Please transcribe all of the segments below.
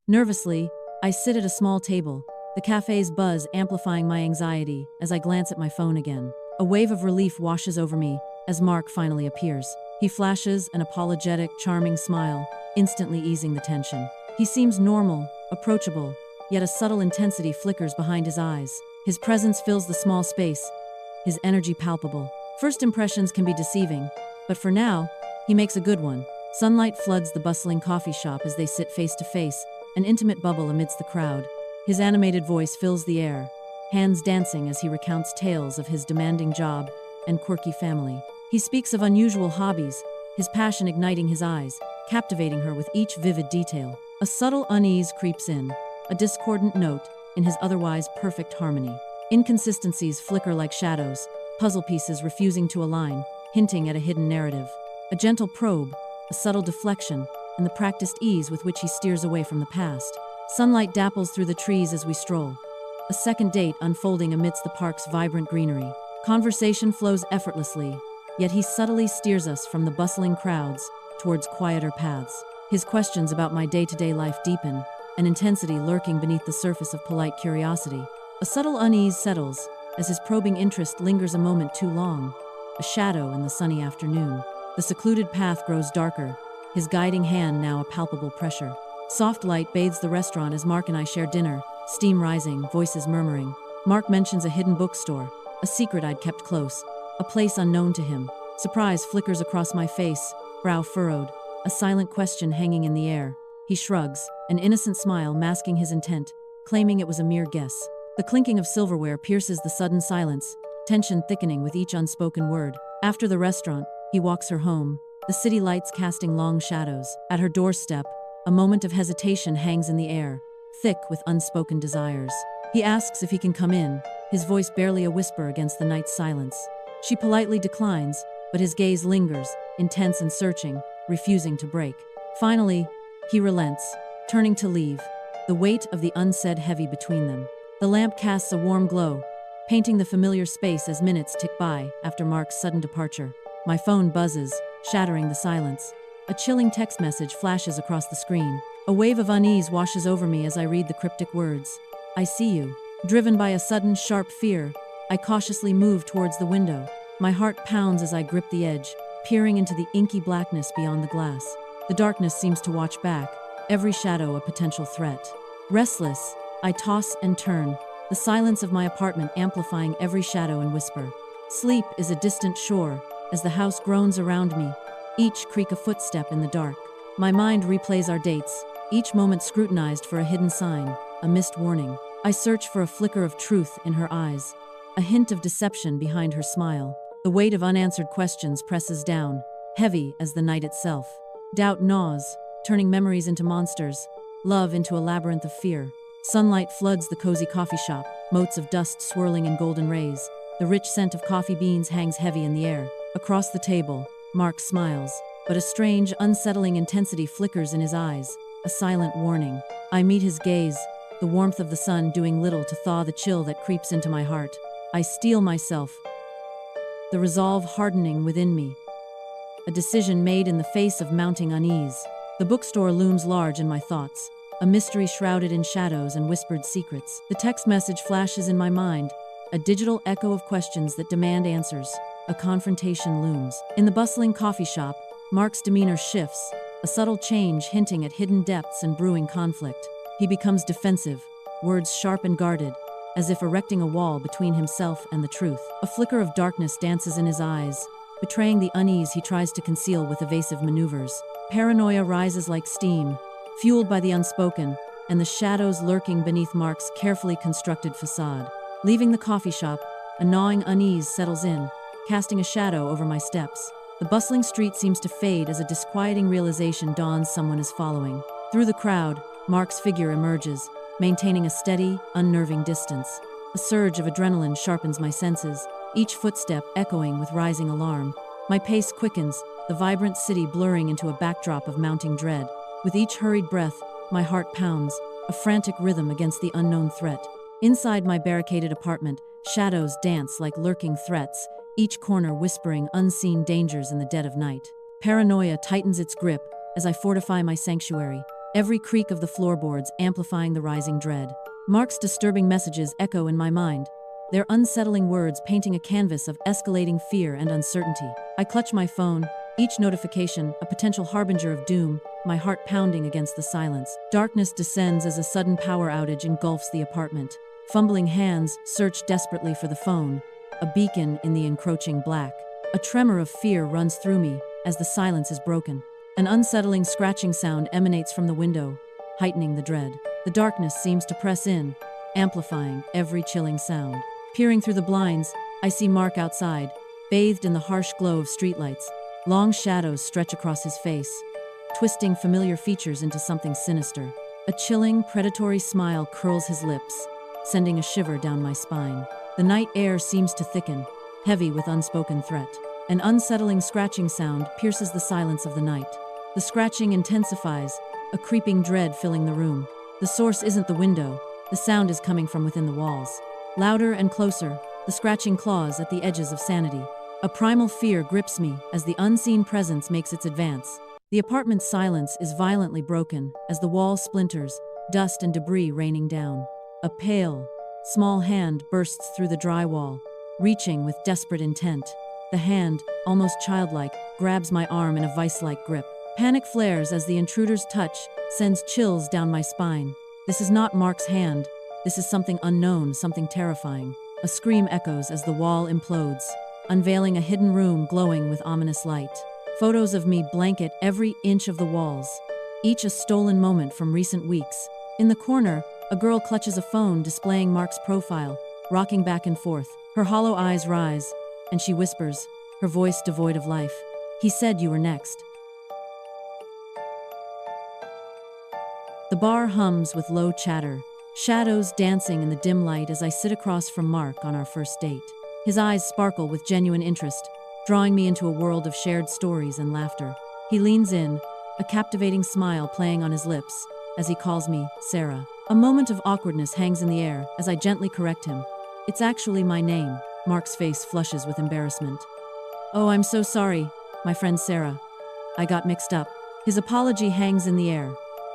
Nervously, I sit at a small table, the cafe's buzz amplifying my anxiety as I glance at my phone again. A wave of relief washes over me as Mark finally appears. He flashes an apologetic, charming smile, instantly easing the tension. He seems normal, approachable, yet a subtle intensity flickers behind his eyes. His presence fills the small space, his energy palpable. First impressions can be deceiving, but for now, he makes a good one. Sunlight floods the bustling coffee shop as they sit face to face, an intimate bubble amidst the crowd. His animated voice fills the air, hands dancing as he recounts tales of his demanding job and quirky family. He speaks of unusual hobbies, his passion igniting his eyes, captivating her with each vivid detail. A subtle unease creeps in, a discordant note in his otherwise perfect harmony. Inconsistencies flicker like shadows, puzzle pieces refusing to align, hinting at a hidden narrative. A gentle probe, a subtle deflection, and the practiced ease with which he steers away from the past. Sunlight dapples through the trees as we stroll. A second date unfolding amidst the park's vibrant greenery. Conversation flows effortlessly, yet he subtly steers us from the bustling crowds towards quieter paths. His questions about my day-to-day life deepen, an intensity lurking beneath the surface of polite curiosity. A subtle unease settles as his probing interest lingers a moment too long, a shadow in the sunny afternoon. The secluded path grows darker, his guiding hand now a palpable pressure. Soft light bathes the restaurant as Mark and I share dinner, steam rising, voices murmuring. Mark mentions a hidden bookstore, a secret I'd kept close, a place unknown to him. Surprise flickers across my face, brow furrowed, a silent question hanging in the air. He shrugs, an innocent smile masking his intent, claiming it was a mere guess. The clinking of silverware pierces the sudden silence, tension thickening with each unspoken word. After the restaurant, he walks her home, the city lights casting long shadows. At her doorstep, a moment of hesitation hangs in the air, thick with unspoken desires. He asks if he can come in, his voice barely a whisper against the night's silence. She politely declines, but his gaze lingers, intense and searching, refusing to break. Finally, he relents, turning to leave, the weight of the unsaid heavy between them. The lamp casts a warm glow, painting the familiar space as minutes tick by after Mark's sudden departure. My phone buzzes, shattering the silence. A chilling text message flashes across the screen. A wave of unease washes over me as I read the cryptic words. I see you. Driven by a sudden, sharp fear, I cautiously move towards the window. My heart pounds as I grip the edge, peering into the inky blackness beyond the glass. The darkness seems to watch back, every shadow a potential threat. Restless, I toss and turn, the silence of my apartment amplifying every shadow and whisper. Sleep is a distant shore, as the house groans around me, each creak a footstep in the dark. My mind replays our dates, each moment scrutinized for a hidden sign, a missed warning. I search for a flicker of truth in her eyes, a hint of deception behind her smile. The weight of unanswered questions presses down, heavy as the night itself. Doubt gnaws, turning memories into monsters, love into a labyrinth of fear. Sunlight floods the cozy coffee shop, motes of dust swirling in golden rays. The rich scent of coffee beans hangs heavy in the air. Across the table, Mark smiles, but a strange, unsettling intensity flickers in his eyes, a silent warning. I meet his gaze, the warmth of the sun doing little to thaw the chill that creeps into my heart. I steel myself, the resolve hardening within me. A decision made in the face of mounting unease. The bookstore looms large in my thoughts, a mystery shrouded in shadows and whispered secrets. The text message flashes in my mind, a digital echo of questions that demand answers. A confrontation looms. In the bustling coffee shop, Mark's demeanor shifts, a subtle change hinting at hidden depths and brewing conflict. He becomes defensive, words sharp and guarded, as if erecting a wall between himself and the truth. A flicker of darkness dances in his eyes, betraying the unease he tries to conceal with evasive maneuvers. Paranoia rises like steam, fueled by the unspoken, and the shadows lurking beneath Mark's carefully constructed facade. Leaving the coffee shop, a gnawing unease settles in, casting a shadow over my steps. The bustling street seems to fade as a disquieting realization dawns someone is following. Through the crowd, Mark's figure emerges, maintaining a steady, unnerving distance. A surge of adrenaline sharpens my senses, each footstep echoing with rising alarm. My pace quickens, the vibrant city blurring into a backdrop of mounting dread. With each hurried breath, my heart pounds, a frantic rhythm against the unknown threat. Inside my barricaded apartment, shadows dance like lurking threats, each corner whispering unseen dangers in the dead of night. Paranoia tightens its grip as I fortify my sanctuary, every creak of the floorboards amplifying the rising dread. Mark's disturbing messages echo in my mind, their unsettling words painting a canvas of escalating fear and uncertainty. I clutch my phone, each notification a potential harbinger of doom, my heart pounding against the silence. Darkness descends as a sudden power outage engulfs the apartment. Fumbling hands search desperately for the phone, a beacon in the encroaching black. A tremor of fear runs through me as the silence is broken. An unsettling scratching sound emanates from the window, heightening the dread. The darkness seems to press in, amplifying every chilling sound. Peering through the blinds, I see Mark outside, bathed in the harsh glow of streetlights. Long shadows stretch across his face, twisting familiar features into something sinister. A chilling, predatory smile curls his lips, sending a shiver down my spine. The night air seems to thicken, heavy with unspoken threat. An unsettling scratching sound pierces the silence of the night. The scratching intensifies, a creeping dread filling the room. The source isn't the window, the sound is coming from within the walls. Louder and closer, the scratching claws at the edges of sanity. A primal fear grips me as the unseen presence makes its advance. The apartment's silence is violently broken as the wall splinters, dust and debris raining down. A pale, small hand bursts through the drywall, reaching with desperate intent. The hand, almost childlike, grabs my arm in a vice-like grip. Panic flares as the intruder's touch sends chills down my spine. This is not Mark's hand. This is something unknown, something terrifying. A scream echoes as the wall implodes, unveiling a hidden room glowing with ominous light. Photos of me blanket every inch of the walls, each a stolen moment from recent weeks. In the corner, a girl clutches a phone displaying Mark's profile, rocking back and forth. Her hollow eyes rise, and she whispers, her voice devoid of life, "He said you were next." The bar hums with low chatter, shadows dancing in the dim light as I sit across from Mark on our first date. His eyes sparkle with genuine interest, drawing me into a world of shared stories and laughter. He leans in, a captivating smile playing on his lips, as he calls me Sarah. A moment of awkwardness hangs in the air as I gently correct him. "It's actually my name." Mark's face flushes with embarrassment. "Oh, I'm so sorry, my friend Sarah. I got mixed up." His apology hangs in the air,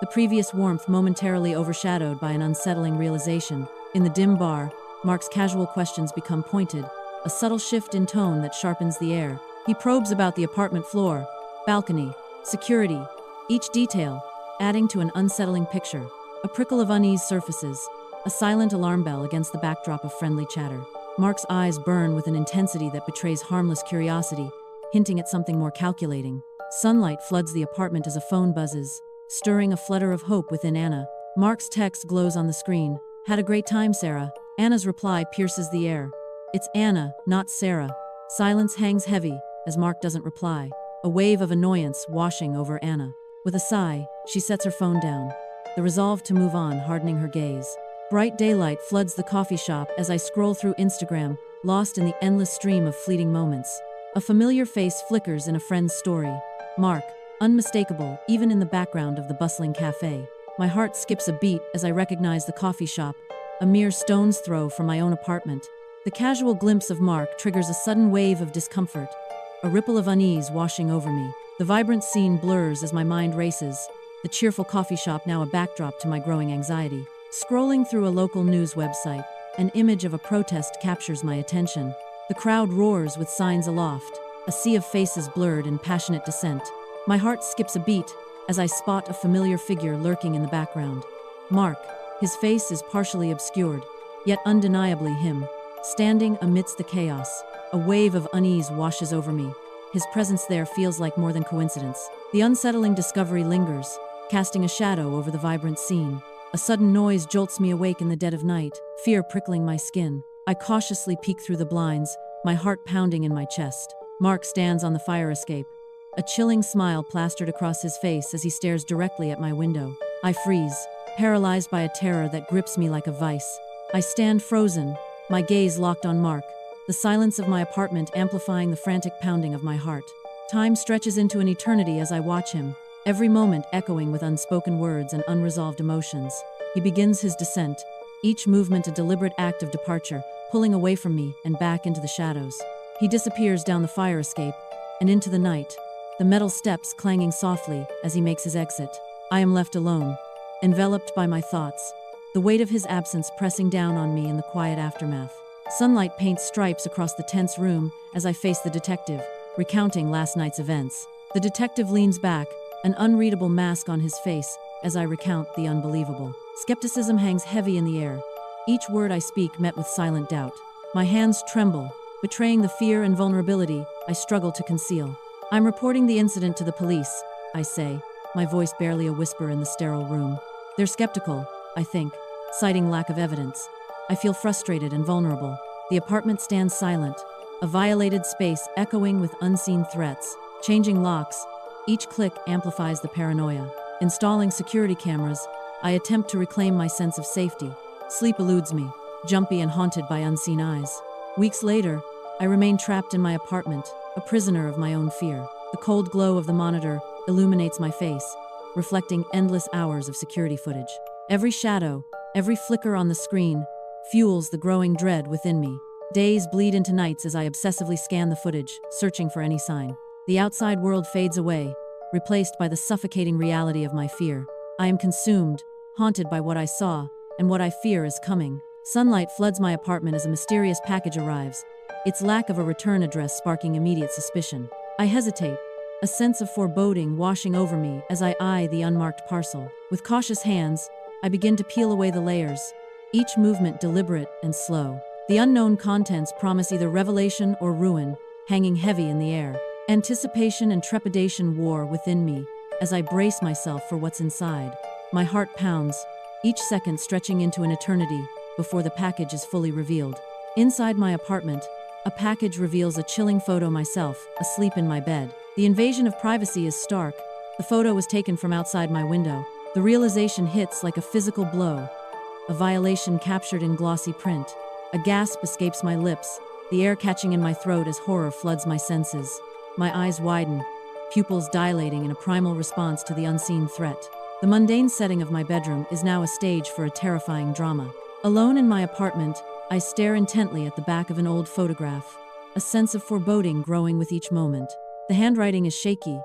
the previous warmth momentarily overshadowed by an unsettling realization. In the dim bar, Mark's casual questions become pointed, a subtle shift in tone that sharpens the air. He probes about the apartment floor, balcony, security, each detail, adding to an unsettling picture. A prickle of unease surfaces, a silent alarm bell against the backdrop of friendly chatter. Mark's eyes burn with an intensity that betrays harmless curiosity, hinting at something more calculating. Sunlight floods the apartment as a phone buzzes, stirring a flutter of hope within Anna. Mark's text glows on the screen. "Had a great time, Sarah." Anna's reply pierces the air. "It's Anna, not Sarah." Silence hangs heavy as Mark doesn't reply, a wave of annoyance washing over Anna. With a sigh, she sets her phone down, the resolve to move on hardening her gaze. Bright daylight floods the coffee shop as I scroll through Instagram, lost in the endless stream of fleeting moments. A familiar face flickers in a friend's story. Mark, unmistakable even in the background of the bustling cafe. My heart skips a beat as I recognize the coffee shop, a mere stone's throw from my own apartment. The casual glimpse of Mark triggers a sudden wave of discomfort, a ripple of unease washing over me. The vibrant scene blurs as my mind races, the cheerful coffee shop now a backdrop to my growing anxiety. Scrolling through a local news website, an image of a protest captures my attention. The crowd roars with signs aloft, a sea of faces blurred in passionate dissent. My heart skips a beat as I spot a familiar figure lurking in the background. Mark, his face is partially obscured, yet undeniably him. Standing amidst the chaos, a wave of unease washes over me. His presence there feels like more than coincidence. The unsettling discovery lingers, casting a shadow over the vibrant scene. A sudden noise jolts me awake in the dead of night, fear prickling my skin. I cautiously peek through the blinds, my heart pounding in my chest. Mark stands on the fire escape, a chilling smile plastered across his face as he stares directly at my window. I freeze, paralyzed by a terror that grips me like a vice. I stand frozen, my gaze locked on Mark, the silence of my apartment amplifying the frantic pounding of my heart. Time stretches into an eternity as I watch him, every moment echoing with unspoken words and unresolved emotions. He begins his descent, each movement a deliberate act of departure, pulling away from me and back into the shadows. He disappears down the fire escape and into the night, the metal steps clanging softly as he makes his exit. I am left alone, enveloped by my thoughts, the weight of his absence pressing down on me in the quiet aftermath. Sunlight paints stripes across the tense room as I face the detective, recounting last night's events. The detective leans back, an unreadable mask on his face, as I recount the unbelievable. Skepticism hangs heavy in the air, each word I speak met with silent doubt. My hands tremble, betraying the fear and vulnerability I struggle to conceal. I'm reporting the incident to the police, I say, my voice barely a whisper in the sterile room. They're skeptical, I think, citing lack of evidence. I feel frustrated and vulnerable. The apartment stands silent, a violated space echoing with unseen threats. Changing locks, each click amplifies the paranoia. Installing security cameras, I attempt to reclaim my sense of safety. Sleep eludes me, jumpy and haunted by unseen eyes. Weeks later, I remain trapped in my apartment, a prisoner of my own fear. The cold glow of the monitor illuminates my face, reflecting endless hours of security footage. Every shadow, every flicker on the screen, fuels the growing dread within me. Days bleed into nights as I obsessively scan the footage, searching for any sign. The outside world fades away, replaced by the suffocating reality of my fear. I am consumed, haunted by what I saw, and what I fear is coming. Sunlight floods my apartment as a mysterious package arrives, its lack of a return address sparking immediate suspicion. I hesitate, a sense of foreboding washing over me as I eye the unmarked parcel. With cautious hands, I begin to peel away the layers, each movement deliberate and slow. The unknown contents promise either revelation or ruin, hanging heavy in the air. Anticipation and trepidation war within me as I brace myself for what's inside. My heart pounds, each second stretching into an eternity before the package is fully revealed. Inside my apartment, a package reveals a chilling photo myself, asleep in my bed. The invasion of privacy is stark. The photo was taken from outside my window. The realization hits like a physical blow, a violation captured in glossy print. A gasp escapes my lips, the air catching in my throat as horror floods my senses. My eyes widen, pupils dilating in a primal response to the unseen threat. The mundane setting of my bedroom is now a stage for a terrifying drama. Alone in my apartment, I stare intently at the back of an old photograph, a sense of foreboding growing with each moment. The handwriting is shaky,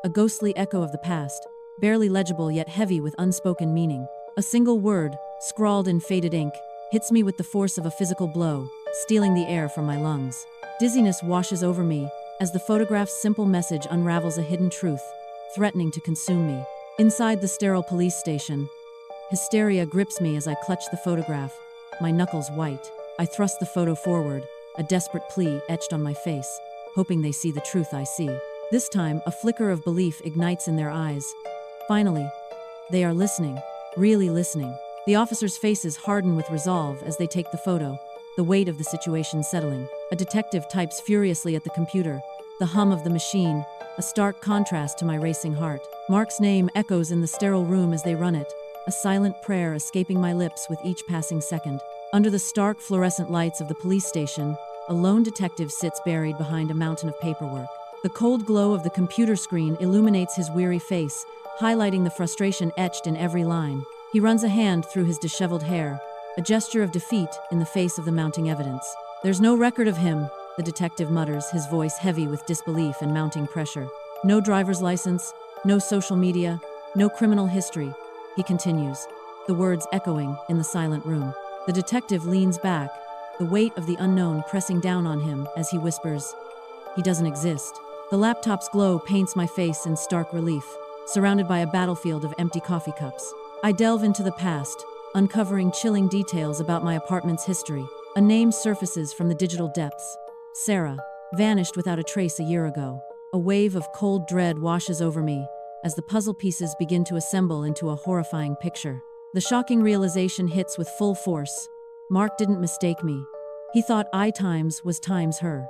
a ghostly echo of the past, barely legible yet heavy with unspoken meaning. A single word, scrawled in faded ink, hits me with the force of a physical blow, stealing the air from my lungs. Dizziness washes over me as the photograph's simple message unravels a hidden truth, threatening to consume me. Inside the sterile police station, hysteria grips me as I clutch the photograph, my knuckles white. I thrust the photo forward, a desperate plea etched on my face, hoping they see the truth I see. This time, a flicker of belief ignites in their eyes. Finally, they are listening, really listening. The officers' faces harden with resolve as they take the photo, the weight of the situation settling. A detective types furiously at the computer, the hum of the machine, a stark contrast to my racing heart. Mark's name echoes in the sterile room as they run it, a silent prayer escaping my lips with each passing second. Under the stark fluorescent lights of the police station, a lone detective sits buried behind a mountain of paperwork. The cold glow of the computer screen illuminates his weary face, highlighting the frustration etched in every line. He runs a hand through his disheveled hair, a gesture of defeat in the face of the mounting evidence. "There's no record of him," the detective mutters, his voice heavy with disbelief and mounting pressure. "No driver's license, no social media, no criminal history," he continues, the words echoing in the silent room. The detective leans back, the weight of the unknown pressing down on him as he whispers, "He doesn't exist." The laptop's glow paints my face in stark relief, surrounded by a battlefield of empty coffee cups. I delve into the past, uncovering chilling details about my apartment's history. A name surfaces from the digital depths. Sarah, vanished without a trace a year ago. A wave of cold dread washes over me as the puzzle pieces begin to assemble into a horrifying picture. The shocking realization hits with full force. Mark didn't mistake me. He thought I times was times her.